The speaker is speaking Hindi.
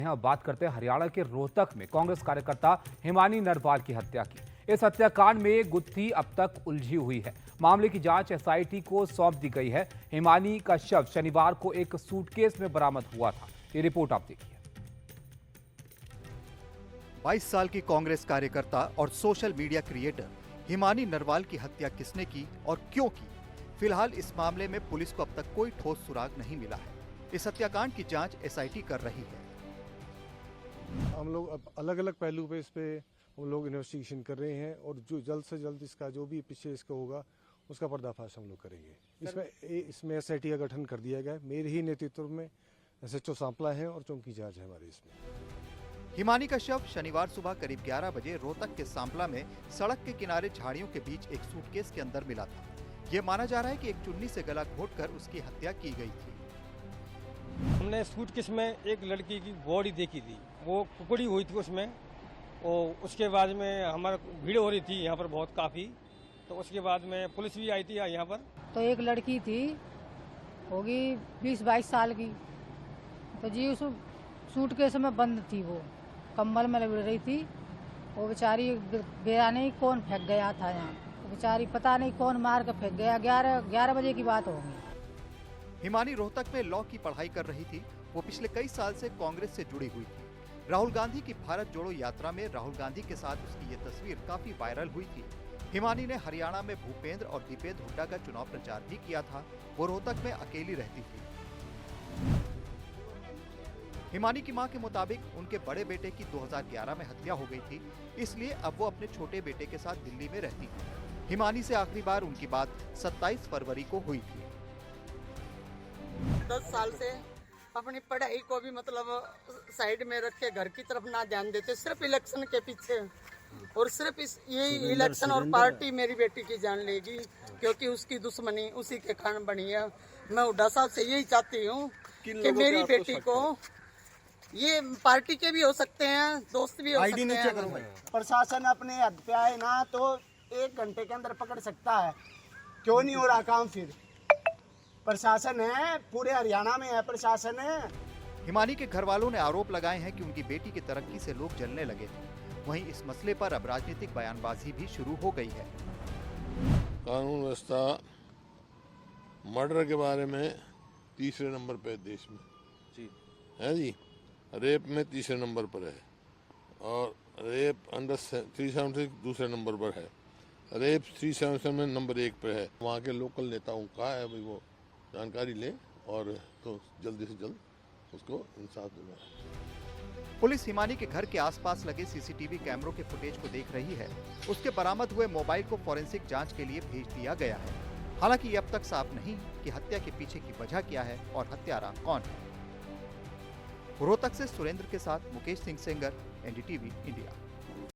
यहाँ बात करते हैं हरियाणा के रोहतक में कांग्रेस कार्यकर्ता हिमानी नरवाल की हत्या की। इस हत्याकांड में गुत्थी अब तक उलझी हुई है। मामले की जांच एसआईटी को सौंप दी गई है। हिमानी का शव शनिवार को एक सूटकेस में बरामद हुआ था। ये रिपोर्ट आप देखिए। 22 साल की कांग्रेस कार्यकर्ता और social media creator Himani Narwal की हत्या किसने की और क्यों की? फिलहाल इस मामले में पुलिस को अब तक कोई ठोस सुराग नहीं मिला है। इस हत्याकांड की जांच एसआईटी कर रही है। हम लोग अब अलग अलग पहलू पे इस पे हम लोग इन्वेस्टिगेशन कर रहे हैं और जो जल्द से जल्द इसका जो भी पीछे इसका होगा उसका पर्दाफाश हम लोग करेंगे। इसमें एसआईटी का गठन कर दिया गया है। मेरे ही नेतृत्व में एसएचओ सांपला है और चौकी इंचार्ज है हमारे इसमें। हिमानी का शव शनिवार सुबह करीब 11 बजे रोहतक के सांपला में सड़क के किनारे झाड़ियों के बीच एक सूटकेस के अंदर मिला था। ये माना जा रहा है कि एक चुन्नी से गला घोंटकर उसकी हत्या की गई थी। हमने सूटकेस में एक लड़की की बॉडी देखी थी, वो कुकड़ी हुई थी उसमें। और उसके बाद में हमारा भीड़ हो रही थी यहाँ पर बहुत काफ़ी, तो उसके बाद में पुलिस भी आई थी यहाँ पर। तो एक लड़की थी, होगी 20-22 साल की, तो जी उस सूटकेस में बंद थी, वो कंबल में लपेट रही थी। वो बेचारी बेराने ही कौन फेंक गया था यहाँ, तो बेचारी पता नहीं कौन मार के फेंक गया। 11 बजे की बात होगी। हिमानी रोहतक में लॉ की पढ़ाई कर रही थी। वो पिछले कई साल से कांग्रेस से जुड़ी हुई थी। राहुल गांधी की भारत जोड़ो यात्रा में राहुल गांधी के साथ उसकी ये तस्वीर काफी वायरल हुई थी। हिमानी ने हरियाणा में भूपेंद्र और दीपेंद्र हुड्डा का चुनाव प्रचार भी किया था। वो रोहतक में अकेली रहती थी। हिमानी की मां के मुताबिक उनके बड़े बेटे की 2011 में हत्या हो गई थी, इसलिए अब वो अपने छोटे बेटे के साथ दिल्ली में रहती है। हिमानी से आखिरी बार उनकी बात 27 फरवरी को हुई थी। 10 साल से अपनी पढ़ाई को भी मतलब साइड में रख के घर की तरफ ना ध्यान देते, सिर्फ इलेक्शन के पीछे, और सिर्फ यही इलेक्शन और पार्टी मेरी बेटी की जान लेगी, क्योंकि उसकी दुश्मनी उसी के कारण बनी है। मैं हुड्डा साहब से यही चाहती हूँ कि मेरी बेटी को, ये पार्टी के भी हो सकते हैं, दोस्त भी हो सकते हैं। प्रशासन अपने हद पे आए ना तो 1 घंटे के अंदर पकड़ सकता है। क्यों नहीं हो रहा काम? फिर प्रशासन है, पूरे हरियाणा में है प्रशासन है। हिमानी के घर वालों ने आरोप लगाए हैं कि उनकी बेटी की तरक्की से लोग जलने लगे थे। वहीं इस मसले पर अब राजनीतिक बयानबाजी भी शुरू हो गई है। कानून व्यवस्था मर्डर के बारे में तीसरे नंबर पे देश में जी है जी। रेप में तीसरे नंबर पर है और रेप अंडर 376 दूसरे नंबर पर है। रेप 377 में नंबर 1 पे है। वहाँ के लोकल नेताओं का है भाई, वो जानकारी ले और तो जल्दी से जल्द उसको इंसाफ देना। पुलिस हिमानी के घर के आसपास लगे सीसीटीवी कैमरों के फुटेज को देख रही है। उसके बरामद हुए मोबाइल को फॉरेंसिक जांच के लिए भेज दिया गया है। हालांकि ये अब तक साफ नहीं कि हत्या के पीछे की वजह क्या है और हत्यारा कौन है। रोहतक से सुरेंद्र के साथ मुकेश सिंह सेंगर, एनडीटीवी इंडिया।